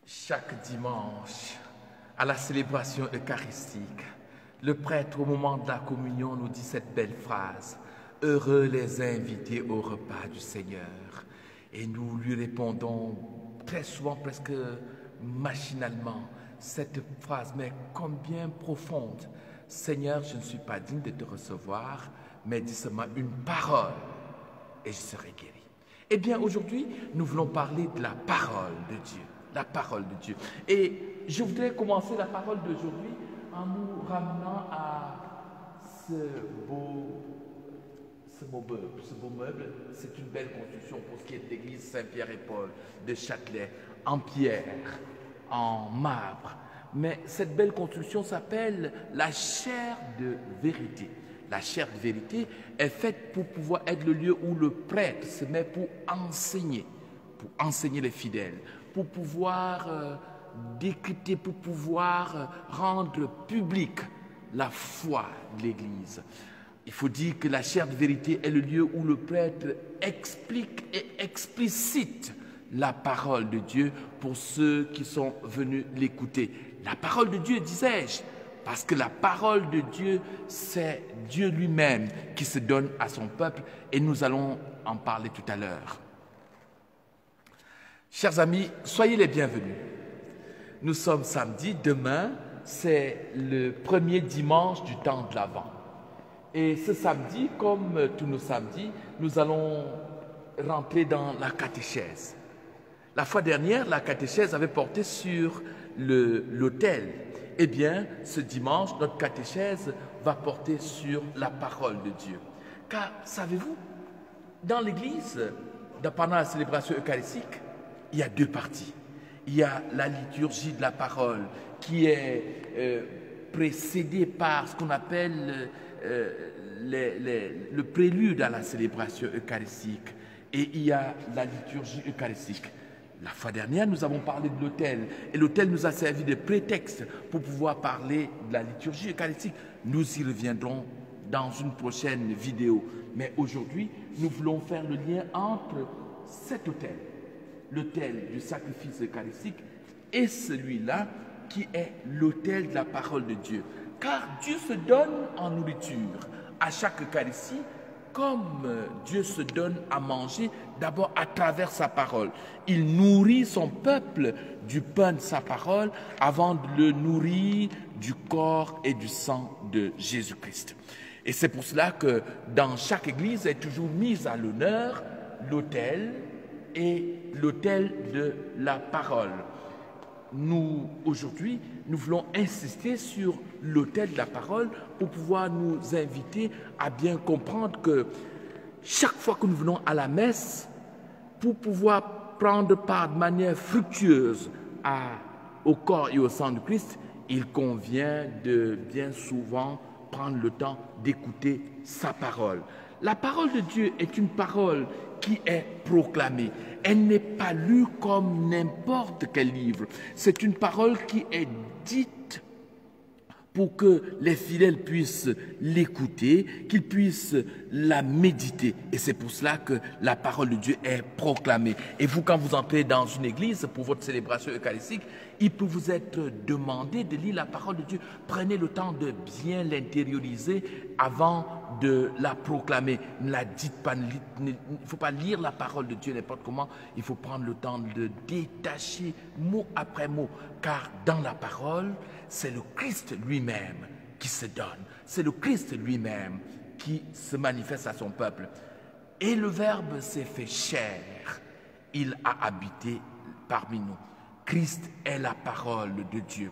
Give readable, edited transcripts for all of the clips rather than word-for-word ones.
Chaque dimanche, à la célébration eucharistique, le prêtre, au moment de la communion, nous dit cette belle phrase: « Heureux les invités au repas du Seigneur ». Et nous lui répondons très souvent, presque machinalement, cette phrase, mais combien profonde. « Seigneur, je ne suis pas digne de te recevoir, mais dis seulement une parole et je serai guéri ». Eh bien, aujourd'hui, nous voulons parler de la parole de Dieu. La parole de Dieu. Et je voudrais commencer la parole d'aujourd'hui en nous ramenant à ce beau meuble. C'est une belle construction pour ce qui est de l'église Saint-Pierre et Paul de Châtelet, en pierre, en marbre. Mais cette belle construction s'appelle la chaire de vérité. La chaire de vérité est faite pour pouvoir être le lieu où le prêtre se met pour enseigner les fidèles, pour pouvoir décrypter, pour pouvoir rendre publique la foi de l'Église. Il faut dire que la chaire de vérité est le lieu où le prêtre explique et explicite la parole de Dieu pour ceux qui sont venus l'écouter. La parole de Dieu, disais-je, parce que la parole de Dieu, c'est Dieu lui-même qui se donne à son peuple, et nous allons en parler tout à l'heure. Chers amis, soyez les bienvenus. Nous sommes samedi, demain, c'est le premier dimanche du temps de l'Avent. Et ce samedi, comme tous nos samedis, nous allons rentrer dans la catéchèse. La fois dernière, la catéchèse avait porté sur l'autel. Eh bien, ce dimanche, notre catéchèse va porter sur la parole de Dieu. Car, savez-vous, dans l'Église, pendant la célébration eucharistique, il y a deux parties. Il y a la liturgie de la parole qui est précédée par ce qu'on appelle le prélude à la célébration eucharistique. Et il y a la liturgie eucharistique. La fois dernière, nous avons parlé de l'autel. Et l'autel nous a servi de prétexte pour pouvoir parler de la liturgie eucharistique. Nous y reviendrons dans une prochaine vidéo. Mais aujourd'hui, nous voulons faire le lien entre cet autel, l'autel du sacrifice eucharistique, et celui-là qui est l'autel de la parole de Dieu. Car Dieu se donne en nourriture à chaque Eucharistie, comme Dieu se donne à manger d'abord à travers sa parole. Il nourrit son peuple du pain de sa parole avant de le nourrir du corps et du sang de Jésus-Christ. Et c'est pour cela que dans chaque église est toujours mise à l'honneur l'autel et l'autel de la parole. Nous, aujourd'hui, nous voulons insister sur l'autel de la parole pour pouvoir nous inviter à bien comprendre que chaque fois que nous venons à la messe, pour pouvoir prendre part de manière fructueuse au corps et au sang de Christ, il convient de bien souvent prendre le temps d'écouter sa parole. La parole de Dieu est une parole qui est proclamée. Elle n'est pas lue comme n'importe quel livre. C'est une parole qui est dite pour que les fidèles puissent l'écouter, qu'ils puissent la méditer. Et c'est pour cela que la parole de Dieu est proclamée. Et vous, quand vous entrez dans une église pour votre célébration eucharistique, il peut vous être demandé de lire la parole de Dieu. Prenez le temps de bien l'intérioriser avant de la proclamer. Ne la dites pas, il ne faut pas lire la parole de Dieu n'importe comment. Il faut prendre le temps de détacher mot après mot. Car dans la parole, c'est le Christ lui-même qui se donne. C'est le Christ lui-même qui se manifeste à son peuple. Et le Verbe s'est fait chair. Il a habité parmi nous. Christ est la parole de Dieu.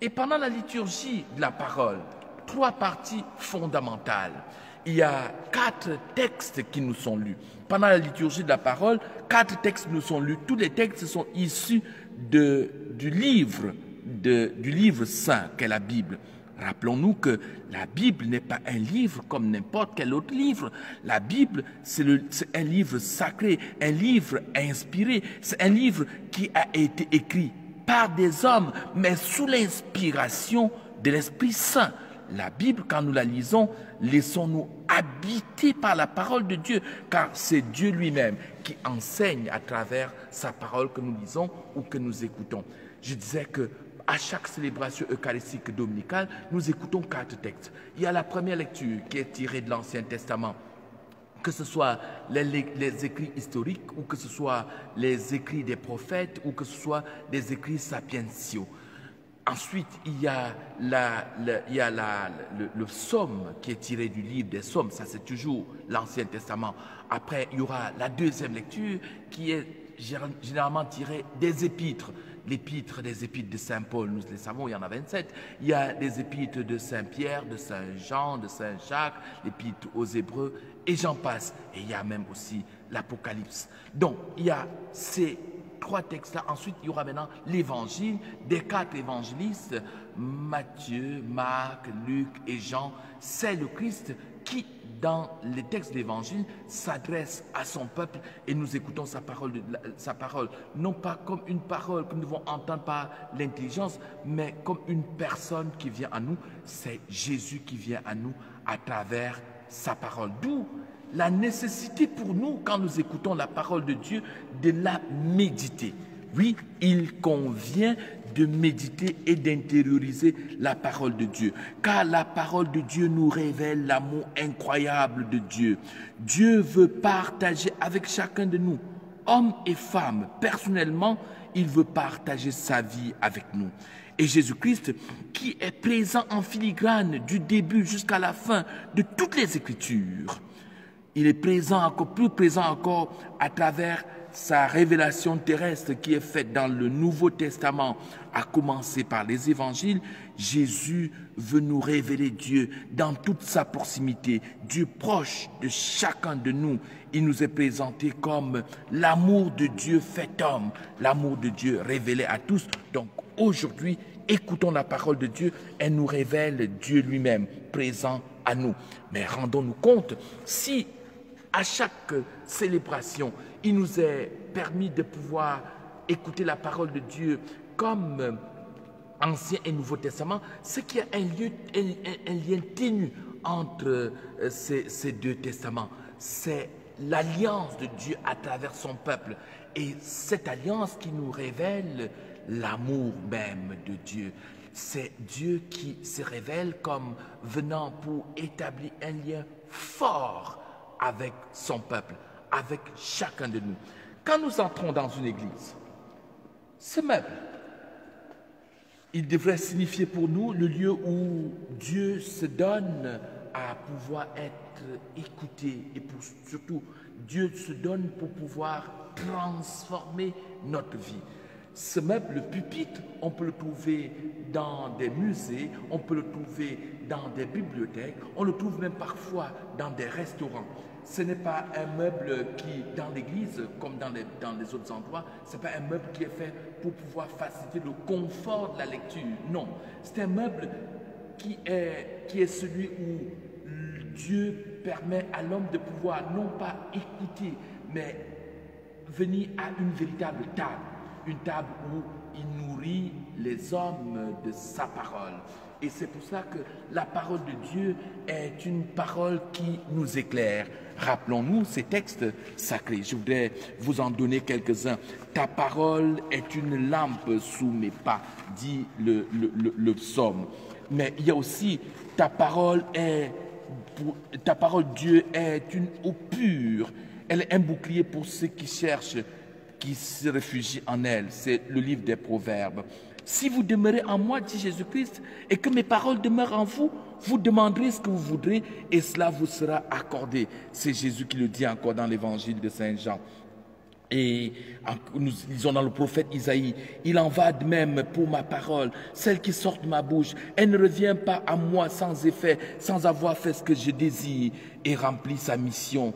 Et pendant la liturgie de la parole, trois parties fondamentales. Il y a 4 textes qui nous sont lus. Pendant la liturgie de la parole, 4 textes nous sont lus. Tous les textes sont issus du livre saint qu'est la Bible. Rappelons-nous que la Bible n'est pas un livre comme n'importe quel autre livre. La Bible, c'est un livre sacré, un livre inspiré. C'est un livre qui a été écrit par des hommes, mais sous l'inspiration de l'Esprit Saint. La Bible, quand nous la lisons, laissons-nous habiter par la parole de Dieu, car c'est Dieu lui-même qui enseigne à travers sa parole que nous lisons ou que nous écoutons. Je disais que à chaque célébration eucharistique dominicale, nous écoutons 4 textes. Il y a la première lecture qui est tirée de l'Ancien Testament, que ce soit les écrits historiques ou que ce soit les écrits des prophètes ou que ce soit des écrits sapientiaux. Ensuite, il y a le psaume qui est tiré du livre des psaumes, ça c'est toujours l'Ancien Testament. Après, il y aura la deuxième lecture qui est généralement tirée des épîtres. L'épître des épîtres de Saint Paul, nous les savons, il y en a 27. Il y a des épîtres de Saint Pierre, de Saint Jean, de Saint Jacques, l'épître aux Hébreux, et j'en passe. Et il y a même aussi l'Apocalypse. Donc, il y a ces 3 textes-là. Ensuite, il y aura maintenant l'évangile des 4 évangélistes, Matthieu, Marc, Luc et Jean. C'est le Christ qui, dans les textes d'évangile, s'adresse à son peuple et nous écoutons sa parole, non pas comme une parole que nous devons entendre par l'intelligence, mais comme une personne qui vient à nous. C'est Jésus qui vient à nous à travers sa parole. D'où la nécessité pour nous, quand nous écoutons la parole de Dieu, de la méditer. Oui, il convient de méditer et d'intérioriser la parole de Dieu. Car la parole de Dieu nous révèle l'amour incroyable de Dieu. Dieu veut partager avec chacun de nous, hommes et femmes. Personnellement, il veut partager sa vie avec nous. Et Jésus-Christ, qui est présent en filigrane du début jusqu'à la fin de toutes les Écritures, il est présent encore, plus présent encore à travers sa révélation terrestre qui est faite dans le Nouveau Testament, à commencer par les évangiles. Jésus veut nous révéler Dieu dans toute sa proximité, Dieu proche de chacun de nous. Il nous est présenté comme l'amour de Dieu fait homme, l'amour de Dieu révélé à tous. Donc aujourd'hui, écoutons la parole de Dieu, elle nous révèle Dieu lui-même présent à nous. Mais rendons-nous compte, si à chaque célébration, il nous est permis de pouvoir écouter la parole de Dieu comme Ancien et Nouveau Testament, c'est qu'il y a un lien ténu entre ces 2 testaments. C'est l'alliance de Dieu à travers son peuple. Et cette alliance qui nous révèle l'amour même de Dieu. C'est Dieu qui se révèle comme venant pour établir un lien fort avec son peuple, avec chacun de nous. Quand nous entrons dans une église, ce meuble, il devrait signifier pour nous le lieu où Dieu se donne à pouvoir être écouté et surtout Dieu se donne pour pouvoir transformer notre vie. Ce meuble, le pupitre, on peut le trouver dans des musées, on peut le trouver dans des bibliothèques, on le trouve même parfois dans des restaurants. Ce n'est pas un meuble qui, dans l'église, comme dans les autres endroits, ce n'est pas un meuble qui est fait pour pouvoir faciliter le confort de la lecture. Non, c'est un meuble qui est celui où Dieu permet à l'homme de pouvoir non pas écouter, mais venir à une véritable table. Une table où il nourrit les hommes de sa parole. Et c'est pour cela que la parole de Dieu est une parole qui nous éclaire. Rappelons-nous ces textes sacrés. Je voudrais vous en donner quelques-uns. Ta parole est une lampe sous mes pas, dit le psaume. Mais il y a aussi ta parole, Dieu, est une eau pure. Elle est un bouclier pour ceux qui cherchent, qui se réfugient en elle. C'est le livre des Proverbes. Si vous demeurez en moi, dit Jésus-Christ, et que mes paroles demeurent en vous, vous demanderez ce que vous voudrez et cela vous sera accordé. C'est Jésus qui le dit encore dans l'évangile de Saint Jean. Et nous lisons dans le prophète Isaïe, il en va de même pour ma parole, celle qui sort de ma bouche. Elle ne revient pas à moi sans effet, sans avoir fait ce que je désire et rempli sa mission,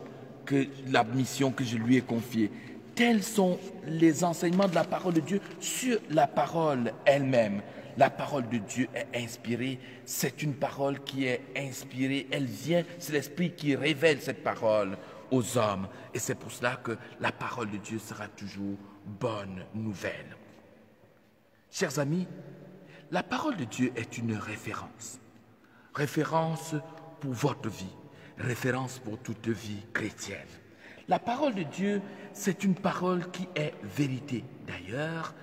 la mission que je lui ai confiée. Tels sont les enseignements de la parole de Dieu sur la parole elle-même. La parole de Dieu est inspirée, c'est une parole qui est inspirée, elle vient, c'est l'Esprit qui révèle cette parole aux hommes. Et c'est pour cela que la parole de Dieu sera toujours bonne nouvelle. Chers amis, la parole de Dieu est une référence. Référence pour votre vie, référence pour toute vie chrétienne. La parole de Dieu, c'est une parole qui est vérité. D'ailleurs,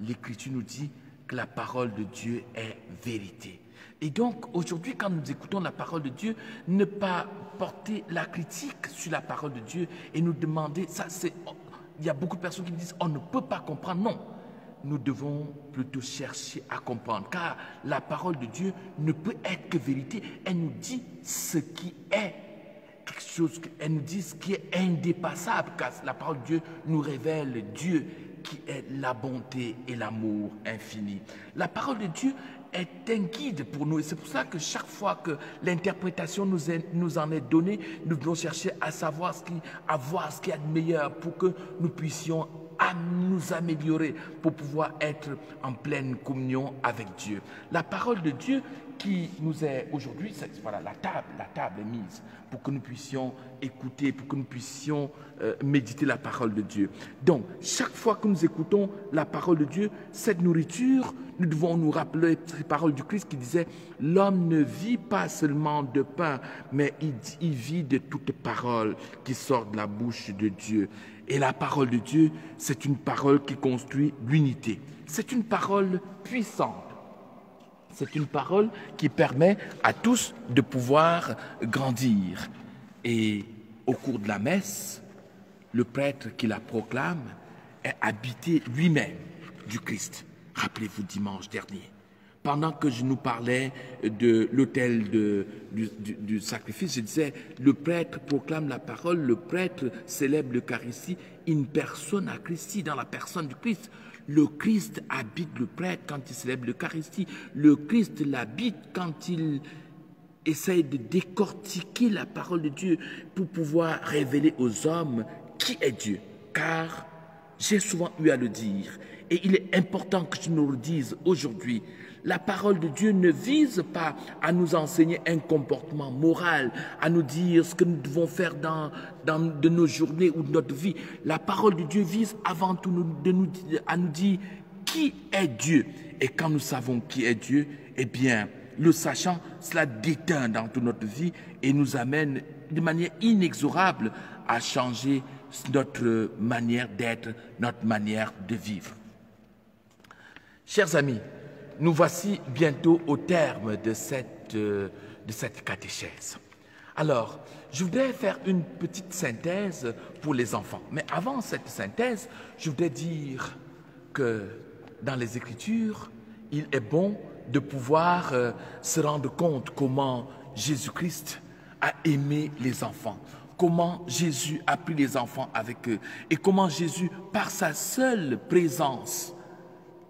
l'Écriture nous dit que la parole de Dieu est vérité. Et donc, aujourd'hui, quand nous écoutons la parole de Dieu, ne pas porter la critique sur la parole de Dieu et nous demander, il y a beaucoup de personnes qui me disent, on ne peut pas comprendre. Non, nous devons plutôt chercher à comprendre, car la parole de Dieu ne peut être que vérité. Elle nous dit ce qui est quelque chose, elle nous dit ce qui est indépassable, car la parole de Dieu nous révèle Dieu qui est la bonté et l'amour infini. La parole de Dieu est un guide pour nous et c'est pour ça que chaque fois que l'interprétation nous en est donnée, nous devons chercher à savoir voir ce qu'il y a de meilleur pour que nous puissions nous améliorer, pour pouvoir être en pleine communion avec Dieu. La parole de Dieu qui nous est aujourd'hui, voilà, la table est mise pour que nous puissions écouter, pour que nous puissions méditer la parole de Dieu. Donc, chaque fois que nous écoutons la parole de Dieu, cette nourriture, nous devons nous rappeler ces paroles du Christ qui disait « L'homme ne vit pas seulement de pain, mais il vit de toute parole qui sort de la bouche de Dieu. » Et la parole de Dieu, c'est une parole qui construit l'unité. C'est une parole puissante. C'est une parole qui permet à tous de pouvoir grandir. Et au cours de la messe, le prêtre qui la proclame est habité lui-même du Christ. Rappelez-vous dimanche dernier, pendant que je nous parlais de l'autel du sacrifice, je disais, le prêtre proclame la parole, le prêtre célèbre l'Eucharistie in persona Christi, dans la personne du Christ. Le Christ habite le prêtre quand il célèbre l'Eucharistie. Le Christ l'habite quand il essaye de décortiquer la parole de Dieu pour pouvoir révéler aux hommes qui est Dieu. Car j'ai souvent eu à le dire, et il est important que je nous le dise aujourd'hui, la parole de Dieu ne vise pas à nous enseigner un comportement moral, à nous dire ce que nous devons faire de nos journées ou de notre vie. La parole de Dieu vise avant tout à nous dire qui est Dieu. Et quand nous savons qui est Dieu, eh bien, le sachant, cela déteint dans toute notre vie et nous amène de manière inexorable à changer notre manière d'être, notre manière de vivre. Chers amis, nous voici bientôt au terme de cette catéchèse. Alors, je voudrais faire une petite synthèse pour les enfants. Mais avant cette synthèse, je voudrais dire que dans les Écritures, il est bon de pouvoir se rendre compte comment Jésus-Christ a aimé les enfants, comment Jésus a pris les enfants avec eux et comment Jésus, par sa seule présence,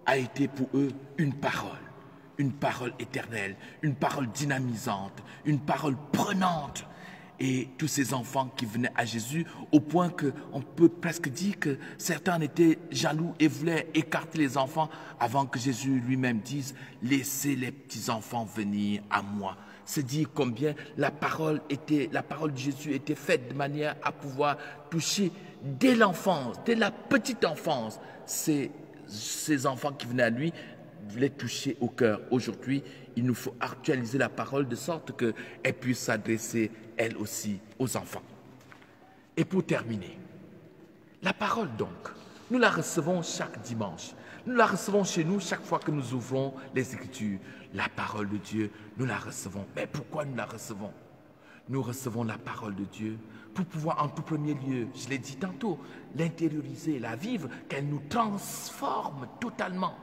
a été pour eux une parole éternelle, une parole dynamisante, une parole prenante. Et tous ces enfants qui venaient à Jésus, au point qu'on peut presque dire que certains étaient jaloux et voulaient écarter les enfants avant que Jésus lui-même dise « Laissez les petits-enfants venir à moi ». C'est dire combien la parole de Jésus était faite de manière à pouvoir toucher dès l'enfance, dès la petite enfance, ces enfants qui venaient à lui voulaient toucher au cœur. Aujourd'hui, il nous faut actualiser la parole de sorte qu'elle puisse s'adresser, elle aussi, aux enfants. Et pour terminer, la parole donc, nous la recevons chaque dimanche. Nous la recevons chez nous chaque fois que nous ouvrons les Écritures. La parole de Dieu, nous la recevons. Mais pourquoi nous la recevons? Nous recevons la parole de Dieu pour pouvoir en tout premier lieu, je l'ai dit tantôt, l'intérioriser, la vivre, qu'elle nous transforme totalement.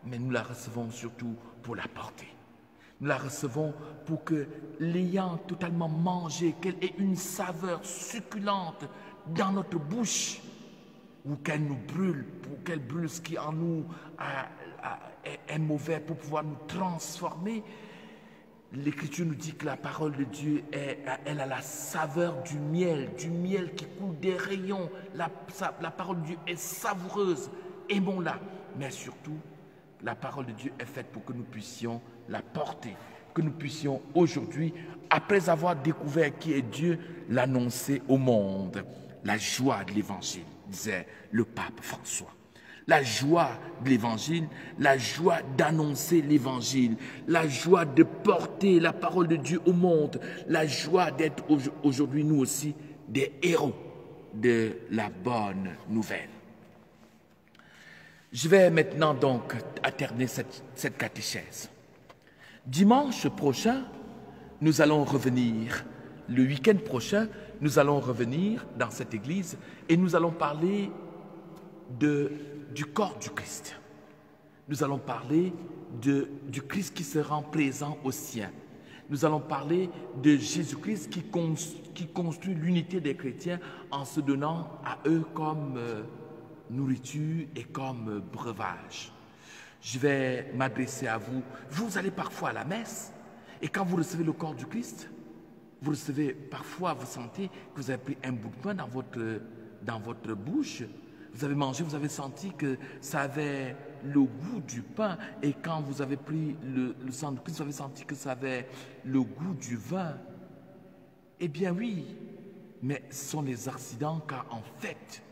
Mais nous la recevons surtout pour la porter. Nous la recevons pour que, l'ayant totalement mangée, qu'elle ait une saveur succulente dans notre bouche, ou qu'elle nous brûle, pour qu'elle brûle ce qui en nous est mauvais, pour pouvoir nous transformer. L'Écriture nous dit que la parole de Dieu, elle a la saveur du miel qui coule des rayons. La parole de Dieu est savoureuse, aimons-la. Mais surtout, la parole de Dieu est faite pour que nous puissions la porter, que nous puissions aujourd'hui, après avoir découvert qui est Dieu, l'annoncer au monde. La joie de l'Évangile, disait le pape François. La joie de l'Évangile, la joie d'annoncer l'Évangile, la joie de porter la parole de Dieu au monde, la joie d'être aujourd'hui, nous aussi, des héros de la bonne nouvelle. Je vais maintenant donc alterner cette catéchèse. Dimanche prochain, nous allons revenir, le week-end prochain, nous allons revenir dans cette église et nous allons parler du corps du Christ. Nous allons parler du Christ qui se rend présent aux siens. Nous allons parler de Jésus-Christ qui construit l'unité des chrétiens en se donnant à eux comme nourriture et comme breuvage. Je vais m'adresser à vous. Vous allez parfois à la messe et quand vous recevez le corps du Christ, vous recevez parfois, vous sentez que vous avez pris un bout de pain dans votre bouche. Vous avez mangé, vous avez senti que ça avait le goût du pain. Et quand vous avez pris le sang de Christ, vous avez senti que ça avait le goût du vin. Eh bien oui, mais ce sont les accidents car en fait,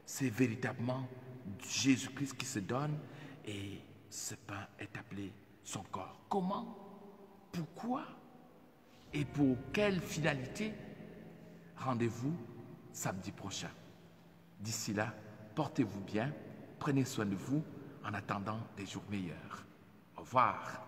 c'est véritablement Jésus-Christ qui se donne et ce pain est appelé son corps. Comment? Pourquoi? Et pour quelle finalité? Rendez-vous samedi prochain. D'ici là, portez-vous bien, prenez soin de vous en attendant des jours meilleurs. Au revoir.